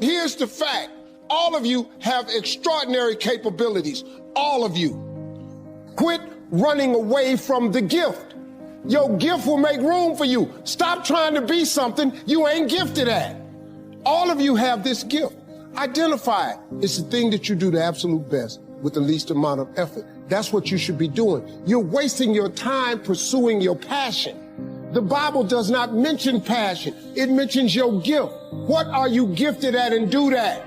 Here's the fact. All of you have extraordinary capabilities. All of you. Quit running away from the gift. Your gift will make room for you. Stop trying to be something you ain't gifted at. All of you have this gift. Identify it. It's the thing that you do the absolute best with the least amount of effort. That's what you should be doing. You're wasting your time pursuing your passion. The Bible does not mention passion. It mentions your gift. What are you gifted at, and do that.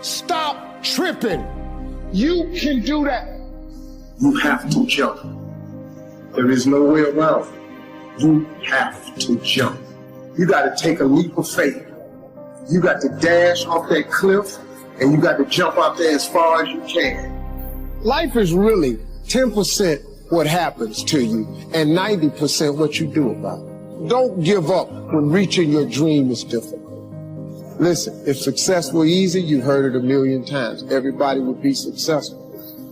Stop tripping. You can do that. You have to jump. There is no way around it. You have to jump. You got to take a leap of faith. You got to dash off that cliff, and you got to jump out there as far as you can. Life is really 10% what happens to you and 90% what you do about it. Don't give up when reaching your dream is difficult. Listen, if success were easy, you've heard it a million times. Everybody would be successful.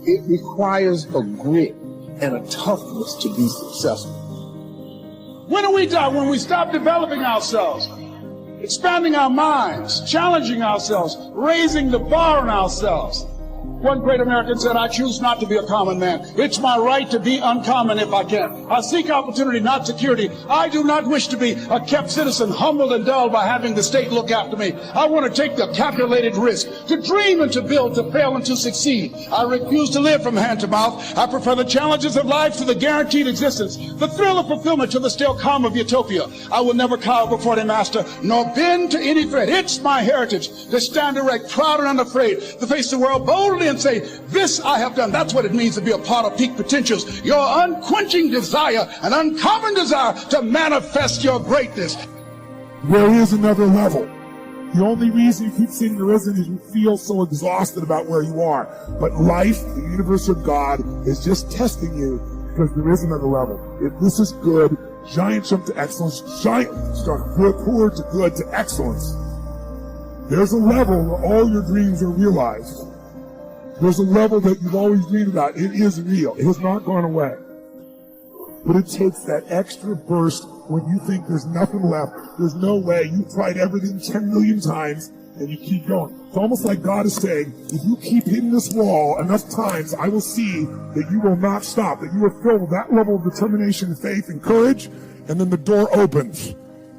It requires a grit and a toughness to be successful. When are we done? When we stop developing ourselves, expanding our minds, challenging ourselves, raising the bar on ourselves. One great American said, I choose not to be a common man. It's my right to be uncommon if I can. I seek opportunity, not security. I do not wish to be a kept citizen, humbled and dulled by having the state look after me. I want to take the calculated risk, to dream and to build, to fail and to succeed. I refuse to live from hand to mouth. I prefer the challenges of life to the guaranteed existence, the thrill of fulfillment to the still calm of utopia. I will never cower before any master, nor bend to any threat. It's my heritage to stand erect, proud and unafraid, to face the world boldly and say, this I have done. That's what it means to be a part of peak potentials. Your unquenching desire, an uncommon desire to manifest your greatness. There is another level. The only reason you keep saying there isn't is you feel so exhausted about where you are. But life, the universe of God, is just testing you because there is another level. If this is good, giant jump to excellence, giant start poor to good to excellence. There's a level where all your dreams are realized. There's a level that you've always dreamed about. It is real. It has not gone away. But it takes that extra burst when you think there's nothing left. There's no way. You've tried everything 10 million times, and you keep going. It's almost like God is saying, if you keep hitting this wall enough times, I will see that you will not stop, that you are filled with that level of determination, faith, and courage, and then the door opens,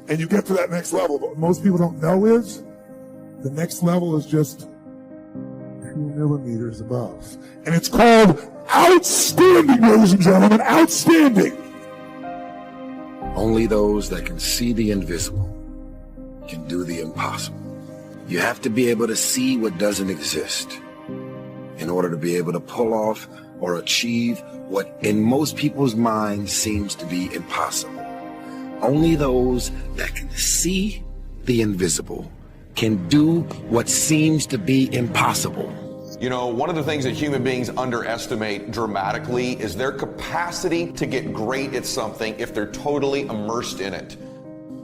and you get to that next level. But what most people don't know is, the next level is just 2 millimeters above. And it's called outstanding, ladies and gentlemen, outstanding. Only those that can see the invisible can do the impossible. You have to be able to see what doesn't exist in order to be able to pull off or achieve what in most people's minds seems to be impossible. Only those that can see the invisible can do what seems to be impossible. You know, one of the things that human beings underestimate dramatically is their capacity to get great at something if they're totally immersed in it,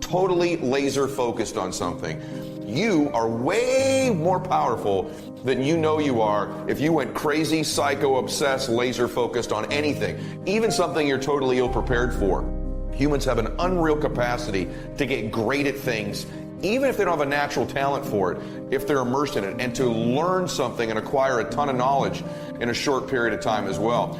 totally laser focused on something. You are way more powerful than you know you are if you went crazy, psycho, obsessed, laser focused on anything, even something you're totally ill-prepared for. Humans have an unreal capacity to get great at things, even if they don't have a natural talent for it, if they're immersed in it, and to learn something and acquire a ton of knowledge in a short period of time as well.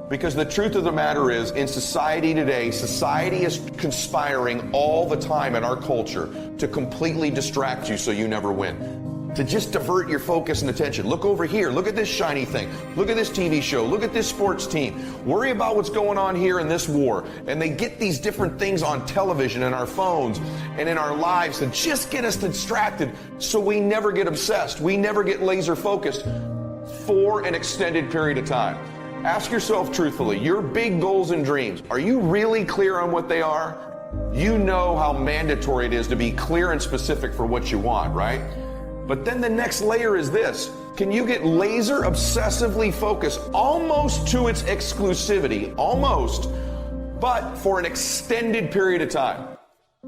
Because the truth of the matter is, in society today, society is conspiring all the time in our culture to completely distract you so you never win. To just divert your focus and attention. Look over here, look at this shiny thing, look at this TV show, look at this sports team, worry about what's going on here in this war. And they get these different things on television and our phones and in our lives to just get us distracted so we never get obsessed, we never get laser focused for an extended period of time. Ask yourself truthfully, your big goals and dreams, are you really clear on what they are? You know how mandatory it is to be clear and specific for what you want, right? But then the next layer is this. Can you get laser obsessively focused almost to its exclusivity, almost, but for an extended period of time?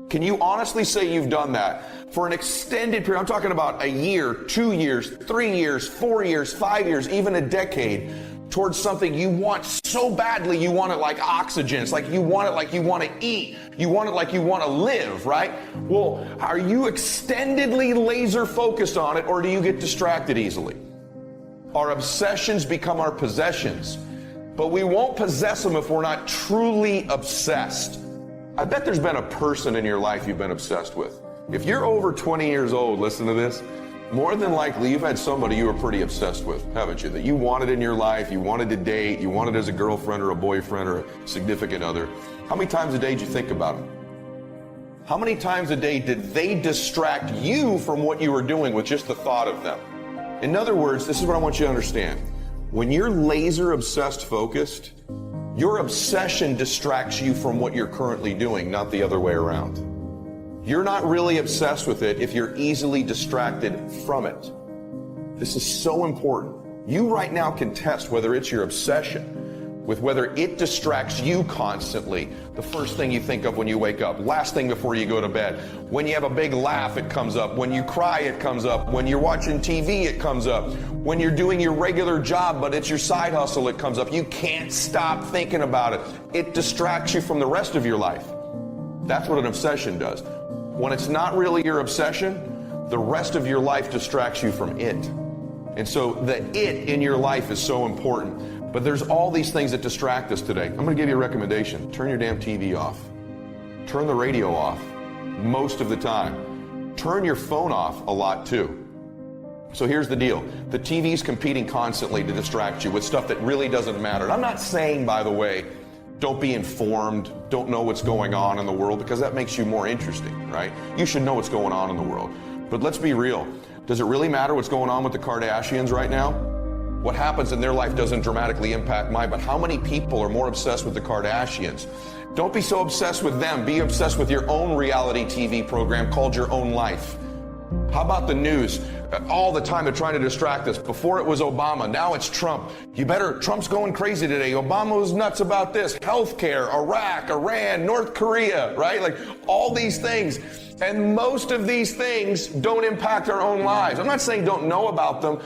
Can you honestly say you've done that for an extended period? I'm talking about a year, 2 years, 3 years, 4 years, 5 years, even a decade. towards something you want so badly, you want it like oxygen. It's like you want it like you want to eat. You want it like you want to live, right? Well, are you extendedly laser focused on it, or do you get distracted easily? Our obsessions become our possessions, but we won't possess them if we're not truly obsessed. I bet there's been a person in your life you've been obsessed with. If you're over 20 years old, listen to this, more than likely you've had somebody you were pretty obsessed with, haven't you? That you wanted in your life, you wanted to date, you wanted as a girlfriend or a boyfriend or a significant other. How many times a day did you think about it? How many times a day did they distract you from what you were doing with just the thought of them? In other words, this is what I want you to understand. When you're laser obsessed focused, your obsession distracts you from what you're currently doing, not the other way around. You're not really obsessed with it if you're easily distracted from it. This is so important. You right now can test whether it's your obsession with whether it distracts you constantly. The first thing you think of when you wake up, last thing before you go to bed. When you have a big laugh, it comes up. When you cry, it comes up. When you're watching TV, it comes up. When you're doing your regular job, but it's your side hustle, it comes up. You can't stop thinking about it. It distracts you from the rest of your life. That's what an obsession does. When it's not really your obsession, the rest of your life distracts you from it. And so the it in your life is so important. But there's all these things that distract us today. I'm going to give you a recommendation. Turn your damn TV off. Turn the radio off most of the time. Turn your phone off a lot too. So here's the deal. The TV's competing constantly to distract you with stuff that really doesn't matter. And I'm not saying, by the way, don't be informed, don't know what's going on in the world, because that makes you more interesting, right? You should know what's going on in the world. But let's be real. Does it really matter what's going on with the Kardashians right now? What happens in their life doesn't dramatically impact mine, but how many people are more obsessed with the Kardashians? Don't be so obsessed with them. Be obsessed with your own reality TV program called Your Own Life. How about the news? All the time they're trying to distract us. Before it was Obama, now it's Trump. Trump's going crazy today. Obama was nuts about this. Healthcare, Iraq, Iran, North Korea, right? Like all these things. And most of these things don't impact our own lives. I'm not saying don't know about them.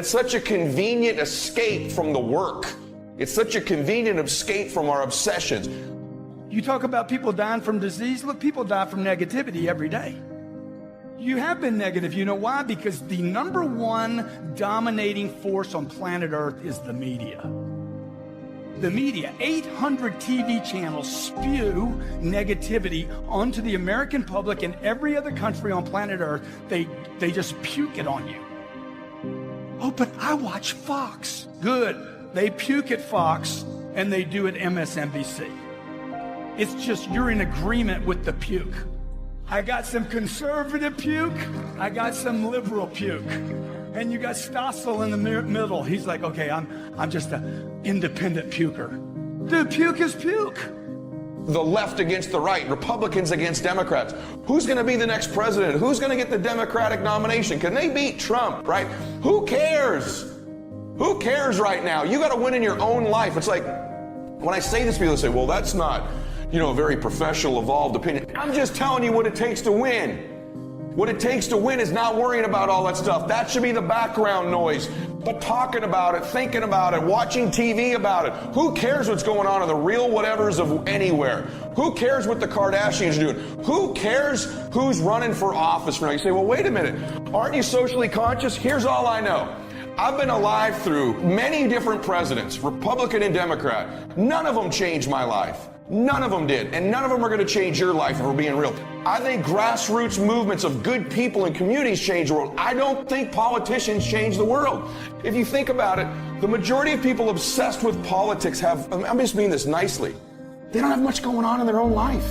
It's such a convenient escape from the work. It's such a convenient escape from our obsessions. You talk about people dying from disease. Look, people die from negativity every day. You have been negative. You know why? Because the number one dominating force on planet Earth is the media. The media, 800 TV channels spew negativity onto the American public and every other country on planet Earth. They just puke it on you. Oh, but I watch Fox. Good. They puke at Fox and they do at MSNBC. It's just you're in agreement with the puke. I got some conservative puke. I got some liberal puke. And you got Stossel in the middle. He's like, okay, I'm just an independent puker. Dude, puke is puke. The left against the right, Republicans against Democrats. Who's going to be the next president? Who's going to get the Democratic nomination? Can they beat Trump, right? Who cares? Who cares right now? You got to win in your own life. It's like, when I say this, people say, well, that's not, a very professional, evolved opinion. I'm just telling you what it takes to win. What it takes to win is not worrying about all that stuff. That should be the background noise. But talking about it, thinking about it, watching TV about it. Who cares what's going on in the real whatevers of anywhere? Who cares what the Kardashians are doing? Who cares who's running for office now? You say, well, wait a minute. Aren't you socially conscious? Here's all I know. I've been alive through many different presidents, Republican and Democrat. None of them changed my life. None of them did. And none of them are going to change your life if we're being real. I think grassroots movements of good people and communities change the world. I don't think politicians change the world. If you think about it, the majority of people obsessed with politics I'm just meaning this nicely, they don't have much going on in their own life.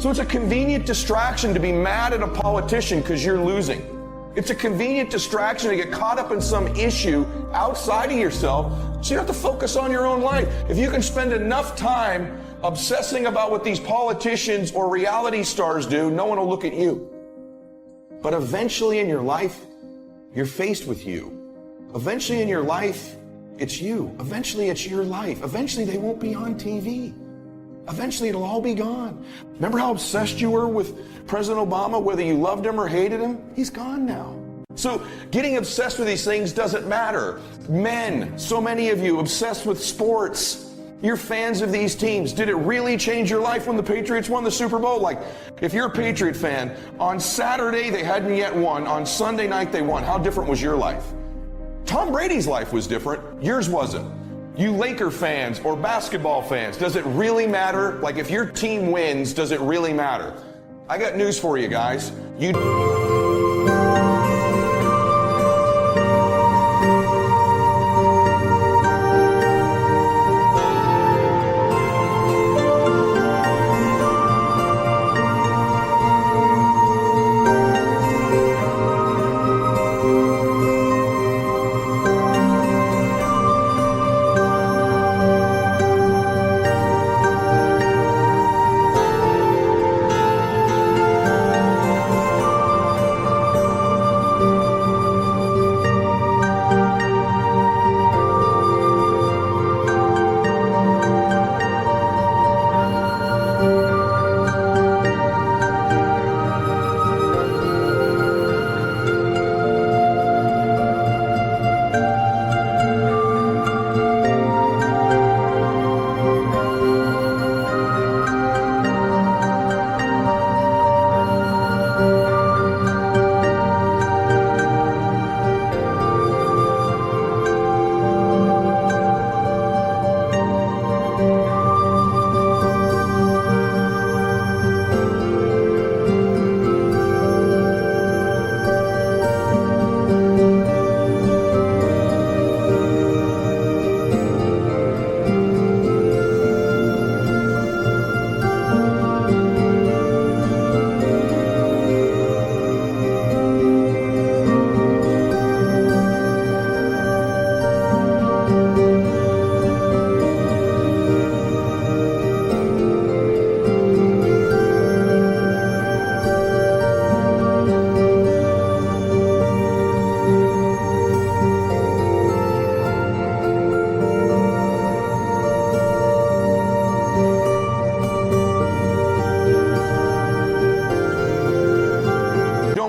So it's a convenient distraction to be mad at a politician because you're losing. It's a convenient distraction to get caught up in some issue outside of yourself, so you don't have to focus on your own life. If you can spend enough time obsessing about what these politicians or reality stars do, no one will look at you. But eventually in your life, you're faced with you. Eventually in your life, it's you. Eventually it's your life. Eventually they won't be on TV. Eventually it'll all be gone. Remember how obsessed you were with President Obama, whether you loved him or hated him? He's gone now. So getting obsessed with these things doesn't matter. Men, so many of you obsessed with sports. You're fans of these teams. Did it really change your life when the Patriots won the Super Bowl? Like, if you're a Patriot fan, on Saturday they hadn't yet won. On Sunday night they won. How different was your life? Tom Brady's life was different. Yours wasn't. You Laker fans or basketball fans, does it really matter? Like, if your team wins, does it really matter? I got news for you guys.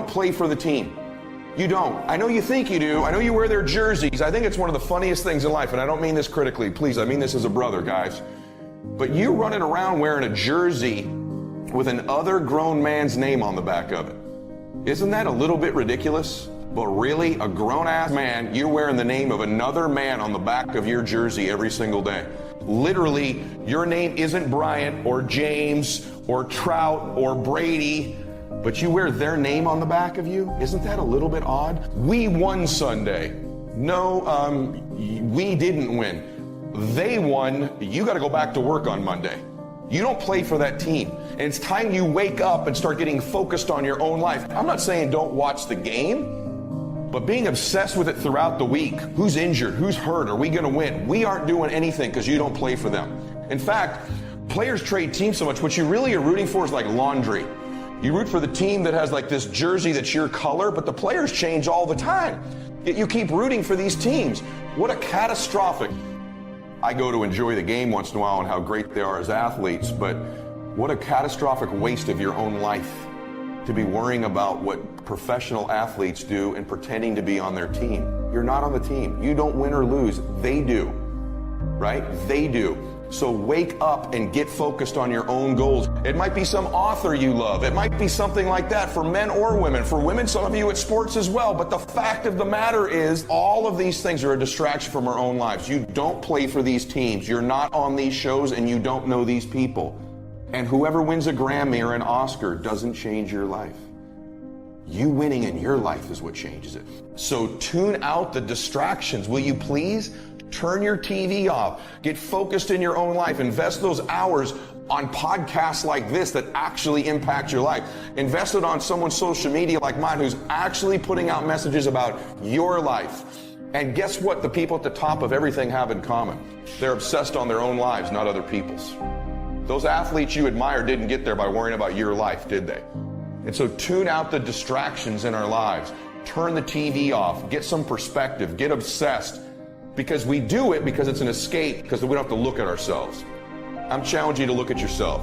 Play for the team. You don't. I know you think you do. I know you wear their jerseys. I think it's one of the funniest things in life, and I don't mean this critically. Please, I mean this as a brother, guys. But you running around wearing a jersey with an other grown man's name on the back of it. Isn't that a little bit ridiculous? But really, a grown-ass man, you're wearing the name of another man on the back of your jersey every single day. Literally, your name isn't Bryant or James or Trout or Brady, but you wear their name on the back of you? Isn't that a little bit odd? We won Sunday. No, we didn't win. They won. You got to go back to work on Monday. You don't play for that team. And it's time you wake up and start getting focused on your own life. I'm not saying don't watch the game, but being obsessed with it throughout the week. Who's injured? Who's hurt? Are we going to win? We aren't doing anything because you don't play for them. In fact, players trade teams so much. What you really are rooting for is like laundry. You root for the team that has like this jersey that's your color, but the players change all the time. Yet you keep rooting for these teams. What a catastrophic. I go to enjoy the game once in a while and how great they are as athletes, but what a catastrophic waste of your own life to be worrying about what professional athletes do and pretending to be on their team. You're not on the team. You don't win or lose. They do, right? They do. So wake up and get focused on your own goals. It might be some author you love. It might be something like that for men or women. For women, some of you, it's sports as well. But the fact of the matter is all of these things are a distraction from our own lives. You don't play for these teams. You're not on these shows and you don't know these people. And whoever wins a Grammy or an Oscar doesn't change your life. You winning in your life is what changes it. So tune out the distractions, will you please? Turn your TV off. Get focused in your own life. Invest those hours on podcasts like this that actually impact your life. Invest it on someone's social media like mine who's actually putting out messages about your life. And guess what the people at the top of everything have in common? They're obsessed on their own lives, not other people's. Those athletes you admire didn't get there by worrying about your life, did they? And so tune out the distractions in our lives. Turn the TV off. Get some perspective. Get obsessed. Because we do it because it's an escape, because we don't have to look at ourselves. I'm challenging you to look at yourself.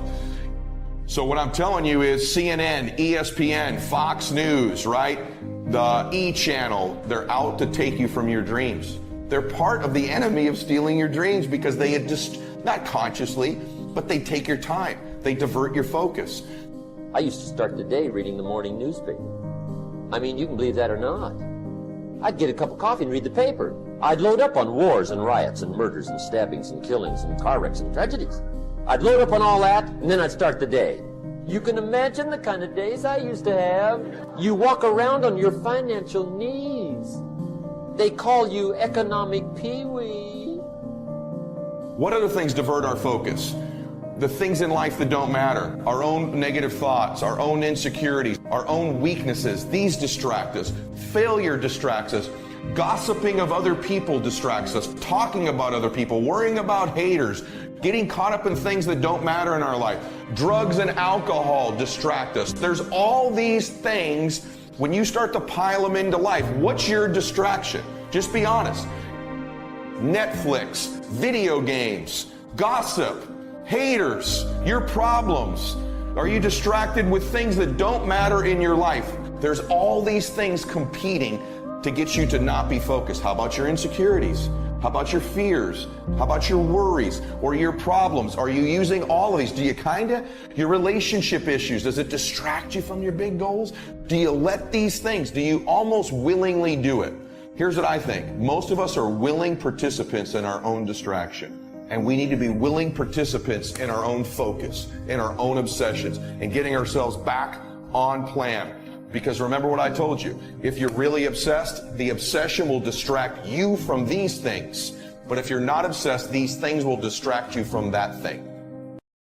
So what I'm telling you is CNN, ESPN, Fox News, right? The E channel, they're out to take you from your dreams. They're part of the enemy of stealing your dreams because they just, not consciously, but they take your time. They divert your focus. I used to start the day reading the morning newspaper. I mean, you can believe that or not. I'd get a cup of coffee and read the paper. I'd load up on wars and riots and murders and stabbings and killings and car wrecks and tragedies. I'd load up on all that, and then I'd start the day. You can imagine the kind of days I used to have. You walk around on your financial knees. They call you economic peewee. What other things divert our focus? The things in life that don't matter, our own negative thoughts, our own insecurities, our own weaknesses, these distract us. Failure distracts us. Gossiping of other people distracts us. Talking about other people, worrying about haters, getting caught up in things that don't matter in our life. Drugs and alcohol distract us. There's all these things. When you start to pile them into life, what's your distraction? Just be honest. Netflix, video games, gossip, haters, your problems. Are you distracted with things that don't matter in your life? There's all these things competing to get you to not be focused. How about your insecurities? How about your fears? How about your worries or your problems? Are you using all of these? Do you your relationship issues, does it distract you from your big goals? Do you let these things, do you almost willingly do it? Here's what I think. Most of us are willing participants in our own distraction. And we need to be willing participants in our own focus, in our own obsessions, and getting ourselves back on plan. Because remember what I told you, if you're really obsessed, the obsession will distract you from these things. But if you're not obsessed, these things will distract you from that thing.